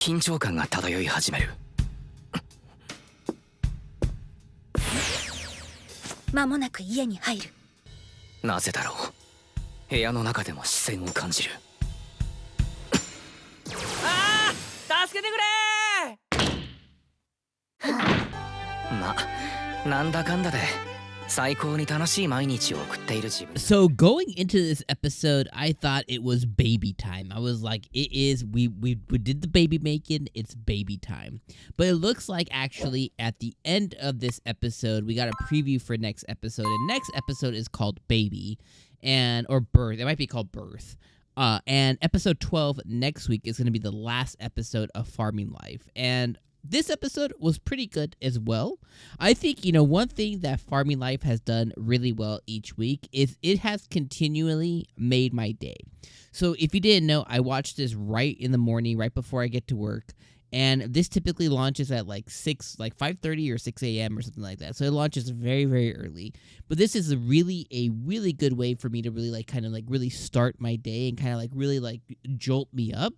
緊張感が漂い始める。間もなく家に入る。なぜだろう。部屋の中でも視線を感じる。ああ、助けてくれなんだかんだで最高に楽しい毎日を送っている自分。 So going into this episode, I thought it was baby time. I was like, it is, we did the baby making, it's baby time. But it looks like actually at the end of this episode, we got a preview for next episode. And next episode is called Baby or Birth. It might be called Birth. And episode 12 next week is going to be the last episode of Farming Life. And this episode was pretty good as well. I think, one thing that Farming Life has done really well each week is it has continually made my day. So if you didn't know, I watch this right in the morning, right before I get to work. And this typically launches at like 5:30 or 6 a.m. or something like that. So it launches very, very early. But this is a really good way for me to really really start my day and kind of really jolt me up,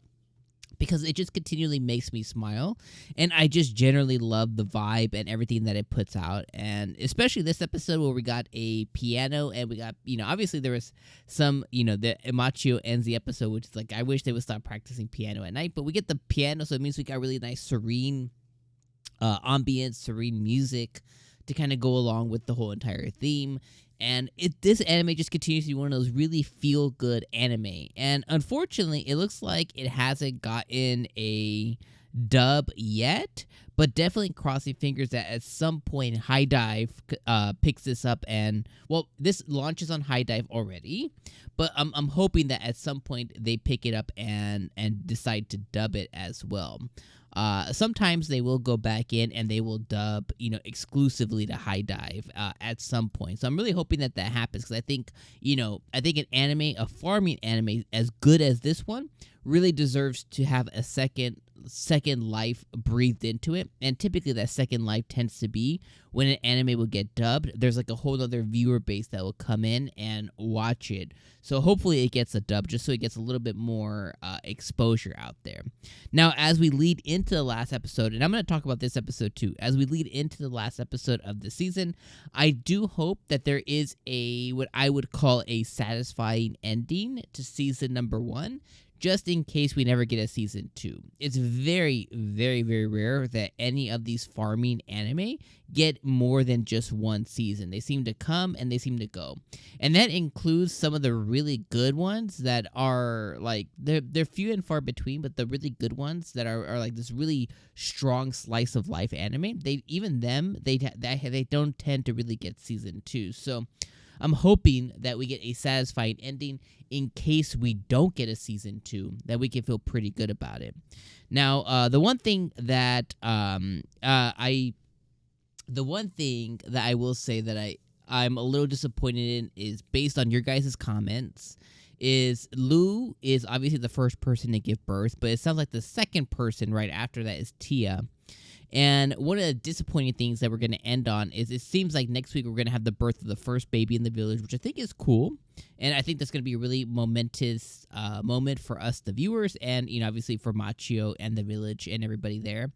because it just continually makes me smile, and I just generally love the vibe and everything that it puts out. And especially this episode where we got a piano, and we got, obviously there was some, the Machio ends the episode, which is like, I wish they would stop practicing piano at night, but we get the piano, so it means we got really nice, serene ambience, serene music to kind of go along with the whole entire theme. And this anime just continues to be one of those really feel-good anime. And unfortunately, it looks like it hasn't gotten a dub yet, but definitely crossing fingers that at some point High Dive picks this up. And, well, this launches on High Dive already, but I'm hoping that at some point they pick it up and decide to dub it as well. Sometimes they will go back in and they will dub, exclusively to High Dive at some point. So I'm really hoping that happens, because I think an anime, a farming anime as good as this one, really deserves to have a second life breathed into it. And typically that second life tends to be when an anime will get dubbed, there's like a whole other viewer base that will come in and watch it. So hopefully it gets a dub, just so it gets a little bit more exposure out there. Now, as we lead into the last episode, and I'm going to talk about this episode too, as we lead into the last episode of the season, I do hope that there is what I would call a satisfying ending to season number 1, just in case we never get a season 2. It's very, very, very rare that any of these farming anime get more than just one season. They seem to come and they seem to go. And that includes some of the really good ones that are like, they're few and far between, but the really good ones that are like this really strong slice of life anime, they don't tend to really get season 2. So I'm hoping that we get a satisfying ending in case we don't get a season 2, that we can feel pretty good about it. Now, the one thing that I will say that I'm a little disappointed in is, based on your guys' comments, is Lou is obviously the first person to give birth, but it sounds like the second person right after that is Tia. And one of the disappointing things that we're going to end on is, it seems like next week we're going to have the birth of the first baby in the village, which I think is cool. And I think that's going to be a really momentous moment for us, the viewers, and, obviously for Machio and the village and everybody there.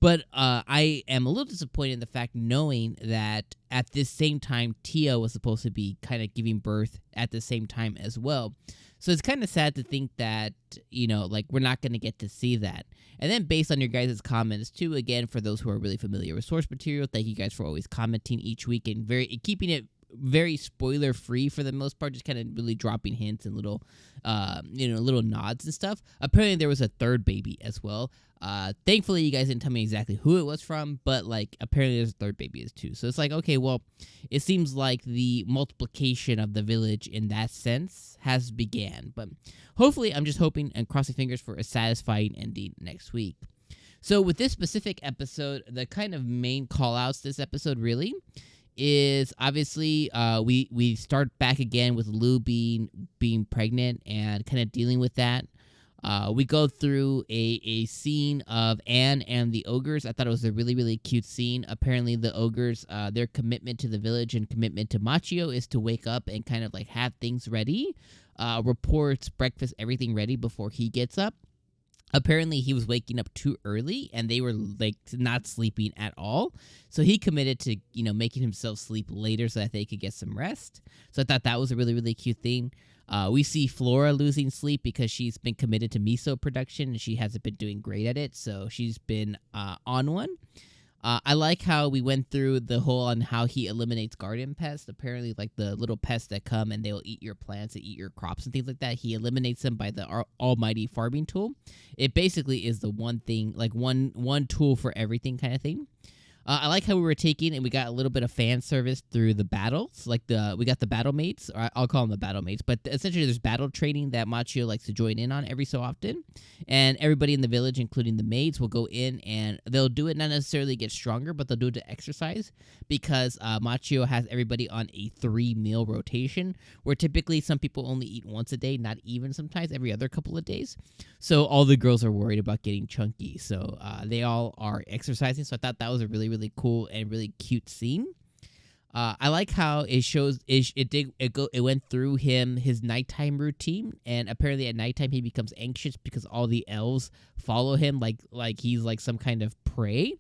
But I am a little disappointed in the fact, knowing that at this same time, Tia was supposed to be kind of giving birth at the same time as well. So it's kind of sad to think that, we're not going to get to see that. And then, based on your guys' comments too, again, for those who are really familiar with source material, thank you guys for always commenting each week and keeping it very spoiler free for the most part, just kind of really dropping hints and little nods and stuff. Apparently there was a third baby as well. Thankfully you guys didn't tell me exactly who it was from, but apparently there's a third baby as too. So it's like, okay, well, it seems like the multiplication of the village in that sense has began. But hopefully, I'm just hoping and crossing fingers for a satisfying ending next week. So with this specific episode, the kind of main call-outs this episode really is, obviously, we start back again with Lou being pregnant and kind of dealing with that. We go through a scene of Anne and the ogres. I thought it was a really, really cute scene. Apparently the ogres, their commitment to the village and commitment to Machio is to wake up and kind of have things ready, reports, breakfast, everything ready before he gets up. Apparently he was waking up too early and they were like not sleeping at all. So he committed to, making himself sleep later so that they could get some rest. So I thought that was a really, really cute thing. We see Flora losing sleep because she's been committed to miso production and she hasn't been doing great at it. So she's been on one. I like how we went through the whole on how he eliminates garden pests. Apparently, like the little pests that come and they'll eat your plants and eat your crops and things like that. He eliminates them by the almighty farming tool. It basically is the one thing, like one tool for everything kind of thing. I like how we were taking and we got a little bit of fan service through the battles. Like we got the battle mates, or I'll call them the battle mates. But essentially, there's battle training that Machio likes to join in on every so often. And everybody in the village, including the maids, will go in and they'll do it not necessarily get stronger, but they'll do it to exercise because Machio has everybody on a 3-meal rotation, where typically some people only eat once a day, not even sometimes every other couple of days. So all the girls are worried about getting chunky. So they all are exercising. So I thought that was a really, really cool and really cute scene. I like how it shows it went through his nighttime routine, and apparently at nighttime he becomes anxious because all the elves follow him like he's like some kind of prey.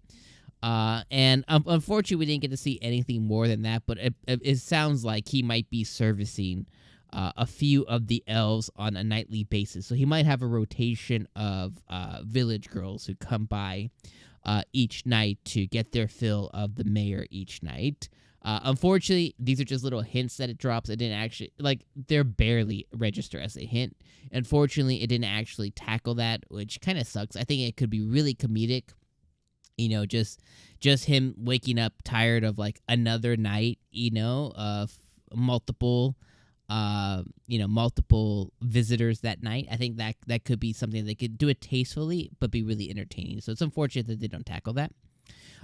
And unfortunately we didn't get to see anything more than that, but it sounds like he might be servicing a few of the elves on a nightly basis. So he might have a rotation of village girls who come by each night to get their fill of the mayor each night. Unfortunately, these are just little hints that it drops. It didn't actually, they're barely register as a hint. Unfortunately, it didn't actually tackle that, which kind of sucks. I think it could be really comedic. Just him waking up tired of another night, of multiple visitors that night. I think that could be something they could do it tastefully, but be really entertaining. So it's unfortunate that they don't tackle that.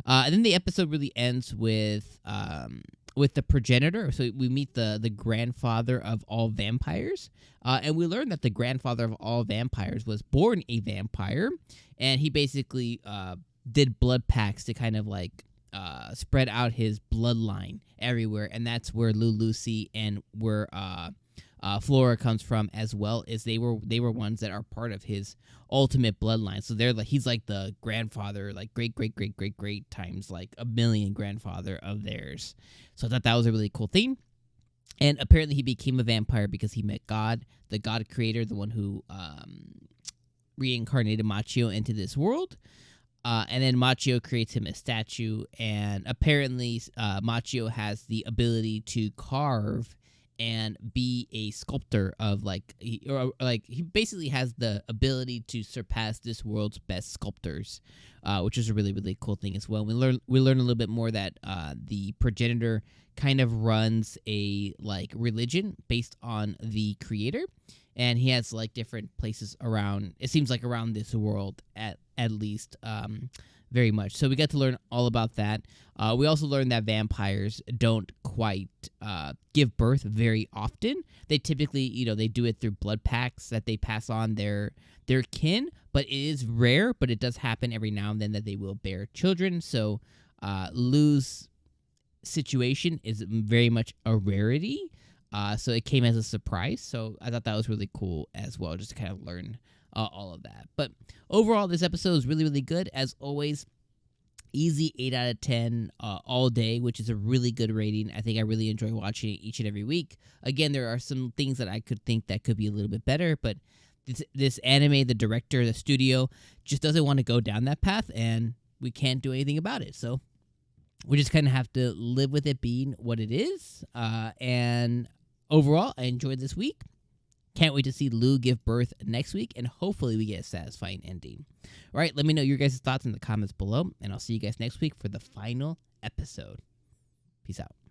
And then the episode really ends with the progenitor. So we meet the grandfather of all vampires, and we learn that the grandfather of all vampires was born a vampire, and he basically did blood packs to kind of spread out his bloodline everywhere, and that's where Lucy and where Flora comes from, as well as they were ones that are part of his ultimate bloodline. So he's like the grandfather, great times a million grandfather of theirs. So I thought that was a really cool thing. And apparently he became a vampire because he met God, the God creator, the one who reincarnated Machio into this world. And then Machio creates him a statue, and apparently Machio has the ability to carve and be a sculptor of he basically has the ability to surpass this world's best sculptors, which is a really, really cool thing as well. We learn a little bit more that the progenitor kind of runs a religion based on the creator, and he has different places around. It seems like around this world at least. Very much. So we got to learn all about that. We also learned that vampires don't quite give birth very often. They typically, they do it through blood packs that they pass on their kin, but it is rare, but it does happen every now and then that they will bear children. So Lou's situation is very much a rarity. So it came as a surprise. So I thought that was really cool as well, just to kind of learn all of that. But overall, this episode is really, really good. As always, easy 8 out of 10 all day, which is a really good rating. I think I really enjoy watching it each and every week. Again, there are some things that I could think that could be a little bit better, but this anime, the director, the studio, just doesn't want to go down that path, and we can't do anything about it. So we just kind of have to live with it being what it is. And overall, I enjoyed this week. Can't wait to see Lou give birth next week, and hopefully we get a satisfying ending. All right, let me know your guys' thoughts in the comments below, and I'll see you guys next week for the final episode. Peace out.